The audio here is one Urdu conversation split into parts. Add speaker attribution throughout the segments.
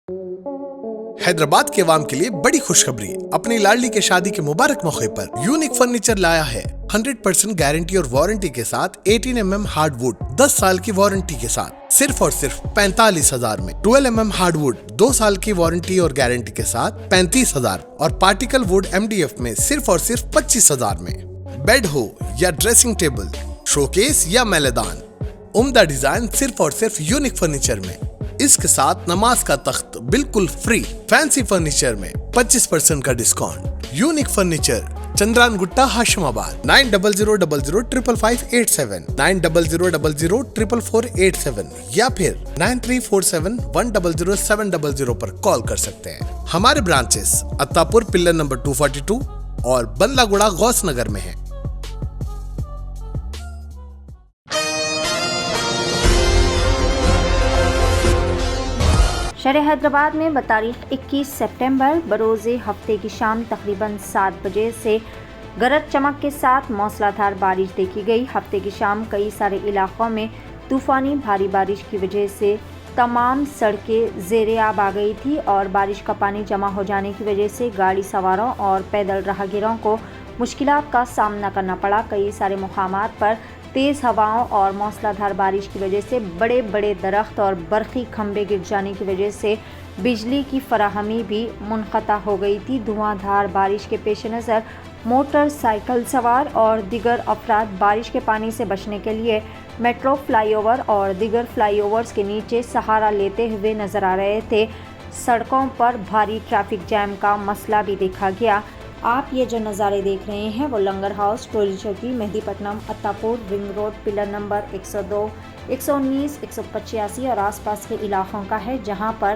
Speaker 1: حیدرآباد کے عوام کے لیے بڑی خوشخبری، اپنی لاڈلی کے شادی کے مبارک موقع پر یونیک فرنیچر لایا ہے 100% گارنٹی اور وارنٹی کے ساتھ 18 mm ہارڈ ووڈ 10 سال کی وارنٹی کے ساتھ صرف اور صرف 45,000 میں، 12 mm ہارڈ ووڈ 2 سال کی وارنٹی اور گارنٹی کے ساتھ 35,000 اور پارٹیکل ووڈ MDF میں صرف اور صرف 25,000 میں۔ بیڈ ہو یا ڈریسنگ ٹیبل، شوکیس یا میلدان، عمدہ ڈیزائن صرف اور صرف یونیک فرنیچر میں۔ اس کے ساتھ نماز کا تخت بالکل فری، فینسی فرنیچر میں 25% کا ڈسکاؤنٹ۔ یونیک فرنیچر، چندران گٹا، ہاشم آباد، 9000555587 9000004487 یا پھر 9347100700 پر کال کر سکتے ہیں۔ ہمارے برانچز اتاپور پلر نمبر 242 اور بندلا گڑا غوث نگر میں ہیں۔
Speaker 2: شہر حیدرآباد میں بتاریخ 21 سپٹمبر بروز ہفتے کی شام تقریباً 7 بجے سے گرج چمک کے ساتھ موسلا دھار بارش دیکھی گئی۔ ہفتے کی شام کئی سارے علاقوں میں طوفانی بھاری بارش کی وجہ سے تمام سڑکیں زیر آب آ گئی تھی اور بارش کا پانی جمع ہو جانے کی وجہ سے گاڑی سواروں اور پیدل راہگیروں کو مشکلات کا سامنا کرنا پڑا۔ کئی سارے مقامات پر تیز ہواؤں اور موسلا دھار بارش کی وجہ سے بڑے بڑے درخت اور برقی کھمبے گر جانے کی وجہ سے بجلی کی فراہمی بھی منقطع ہو گئی تھی۔ دھواں دھار بارش کے پیش نظر موٹر سائیکل سوار اور دیگر افراد بارش کے پانی سے بچنے کے لیے میٹرو فلائی اوور اور دیگر فلائی اوورز کے نیچے سہارا لیتے ہوئے نظر آ رہے تھے۔ سڑکوں پر بھاری ٹریفک جام کا مسئلہ بھی دیکھا گیا۔ آپ یہ جو نظارے دیکھ رہے ہیں وہ لنگر ہاؤس، ٹولی چوکی، مہدی Patnam, اتاپور، ring road, pillar number 102، 119، 185 اور آس پاس کے علاقوں کا ہے، جہاں پر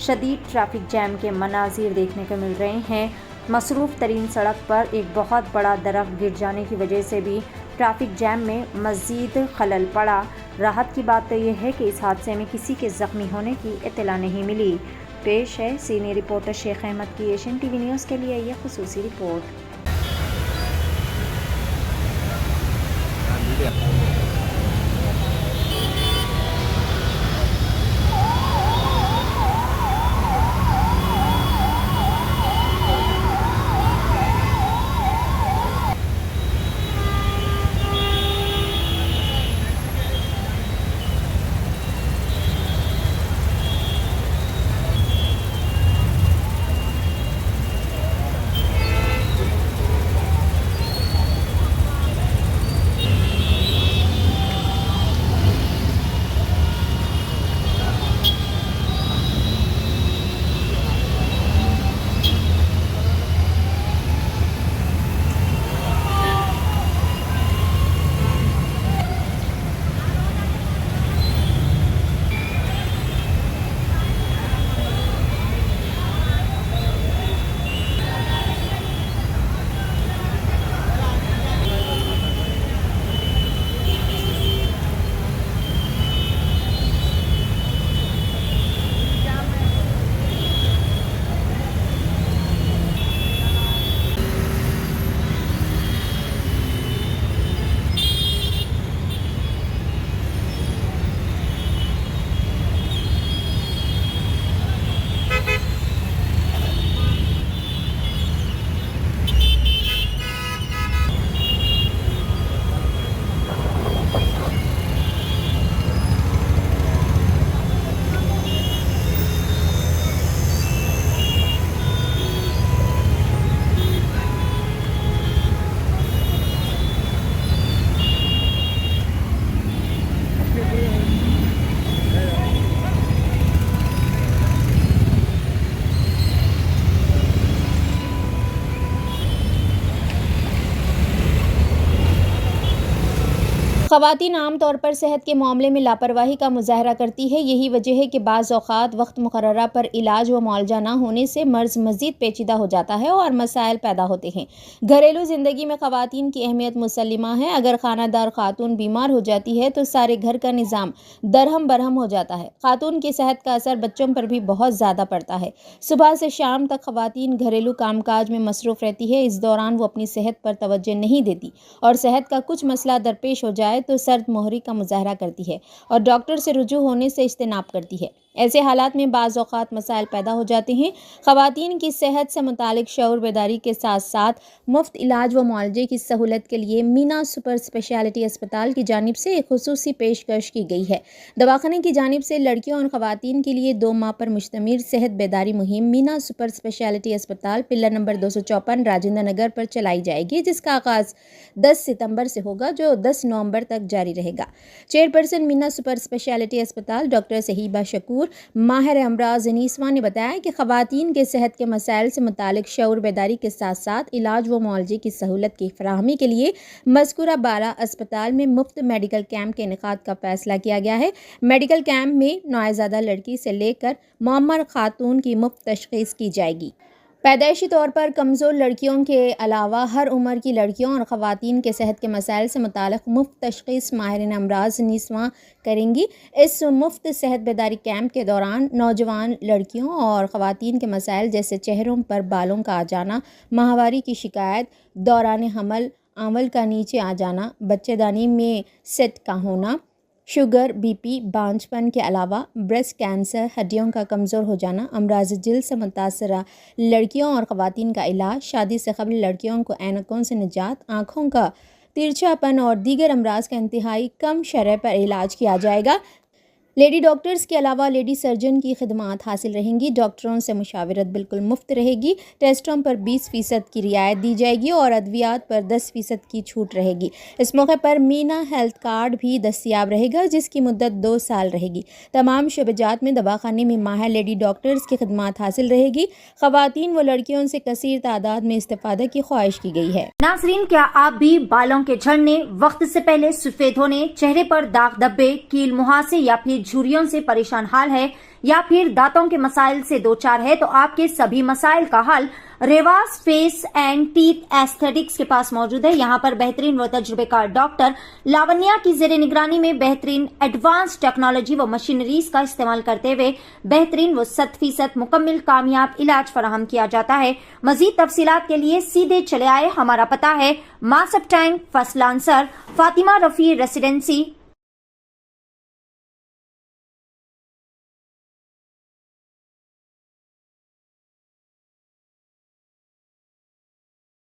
Speaker 2: شدید ٹریفک جام کے مناظر دیکھنے کو مل رہے ہیں۔ مصروف ترین سڑک پر ایک بہت بڑا درخت گر جانے کی وجہ سے بھی ٹریفک جام میں مزید خلل پڑا۔ راحت کی بات تو یہ ہے کہ اس حادثے میں کسی کے زخمی ہونے کی اطلاع نہیں ملی۔ پیش ہے سینئر رپورٹر شیخ احمد کی ایشین ٹی وی نیوز کے لیے یہ خصوصی رپورٹ۔
Speaker 3: خواتین عام طور پر صحت کے معاملے میں لاپرواہی کا مظاہرہ کرتی ہے۔ یہی وجہ ہے کہ بعض اوقات وقت مقررہ پر علاج و معالجہ نہ ہونے سے مرض مزید پیچیدہ ہو جاتا ہے اور مسائل پیدا ہوتے ہیں۔ گھریلو زندگی میں خواتین کی اہمیت مسلمہ ہے۔ اگر خانہ دار خاتون بیمار ہو جاتی ہے تو سارے گھر کا نظام درہم برہم ہو جاتا ہے۔ خاتون کی صحت کا اثر بچوں پر بھی بہت زیادہ پڑتا ہے۔ صبح سے شام تک خواتین گھریلو کام کاج میں مصروف رہتی ہے۔ اس دوران وہ اپنی صحت پر توجہ نہیں دیتی اور صحت کا کچھ مسئلہ درپیش ہو جائے تو سرد مہری کا مظاہرہ کرتی ہے اور ڈاکٹر سے رجوع ہونے سے اجتناب کرتی ہے۔ ایسے حالات میں بعض اوقات مسائل پیدا ہو جاتے ہیں۔ خواتین کی صحت سے متعلق شعور بیداری کے ساتھ ساتھ مفت علاج و معالجے کی سہولت کے لیے مینا سپر اسپیشلٹی اسپتال کی جانب سے ایک خصوصی پیشکش کی گئی ہے۔ دواخانے کی جانب سے لڑکیوں اور خواتین کے لیے 2 ماہ پر مشتمل صحت بیداری مہم مینا سپر اسپیشلٹی اسپتال پلر نمبر 254 راجندر نگر پر چلائی جائے گی، جس کا آغاز 10 ستمبر سے ہوگا جو 10 نومبر تک جاری رہے گا۔ چیئرپرسن مینا سپر اسپیشلٹی اسپتال ڈاکٹر صہیبہ شکور ماہر امراض نیسواں نے بتایا کہ خواتین کے صحت کے مسائل سے متعلق شعور بیداری کے ساتھ ساتھ علاج و معالجے کی سہولت کی فراہمی کے لیے مذکورہ بالا اسپتال میں مفت میڈیکل کیمپ کے انعقاد کا فیصلہ کیا گیا ہے۔ میڈیکل کیمپ میں نوزائیدہ لڑکی سے لے کر معمر خاتون کی مفت تشخیص کی جائے گی۔ پیدائشی طور پر کمزور لڑکیوں کے علاوہ ہر عمر کی لڑکیوں اور خواتین کے صحت کے مسائل سے متعلق مفت تشخیص ماہرین امراض نیسواں کریں گی۔ اس مفت صحت بیداری کیمپ کے دوران نوجوان لڑکیوں اور خواتین کے مسائل جیسے چہروں پر بالوں کا آ جانا، ماہواری کی شکایت، دوران حمل آنول کا نیچے آ جانا، بچے دانی میں سٹ کا ہونا، شوگر، بی پی، بانجھ پن کے علاوہ بریسٹ کینسر، ہڈیوں کا کمزور ہو جانا، امراض جلد سے متاثرہ لڑکیوں اور خواتین کا علاج، شادی سے قبل لڑکیوں کو اینکوں سے نجات، آنکھوں کا ترچھا پن اور دیگر امراض کا انتہائی کم شرح پر علاج کیا جائے گا۔ لیڈی ڈاکٹرز کے علاوہ لیڈی سرجن کی خدمات حاصل رہیں گی۔ ڈاکٹروں سے مشاورت بالکل مفت رہے گی۔ ٹیسٹوں پر 20% کی رعایت دی جائے گی اور ادویات پر 10% کی چھوٹ رہے گی۔ اس موقع پر مینا ہیلتھ کارڈ بھی دستیاب رہے گا جس کی مدت 2 سال رہے گی۔ تمام شعبہ جات میں دواخانے میں ماہر لیڈی ڈاکٹرز کی خدمات حاصل رہے گی۔ خواتین و لڑکیوں سے کثیر تعداد میں استفادہ کی خواہش کی گئی ہے۔
Speaker 2: ناظرین، کیا آپ بھی بالوں کے جھڑنے، وقت سے پہلے سفید ہونے، چہرے پر داغ دھبے، کیل مہاسے یا پھر جھریوں سے پریشان حال ہے یا پھر دانتوں کے مسائل سے دوچار ہے تو آپ کے سبھی مسائل کا حل Riwaz face and teeth aesthetics کے پاس موجود ہے۔ یہاں پر بہترین و تجربے کار ڈاکٹر لاونیا کی زیر نگرانی میں بہترین ایڈوانس ٹیکنالوجی و مشینریز کا استعمال کرتے ہوئے بہترین و 100% مکمل کامیاب علاج فراہم کیا جاتا ہے۔ مزید تفصیلات کے لیے سیدھے چلے آئے۔ ہمارا پتہ ہے Masab Tank, First Lancer, Fatima Rafi ریسیڈنسی،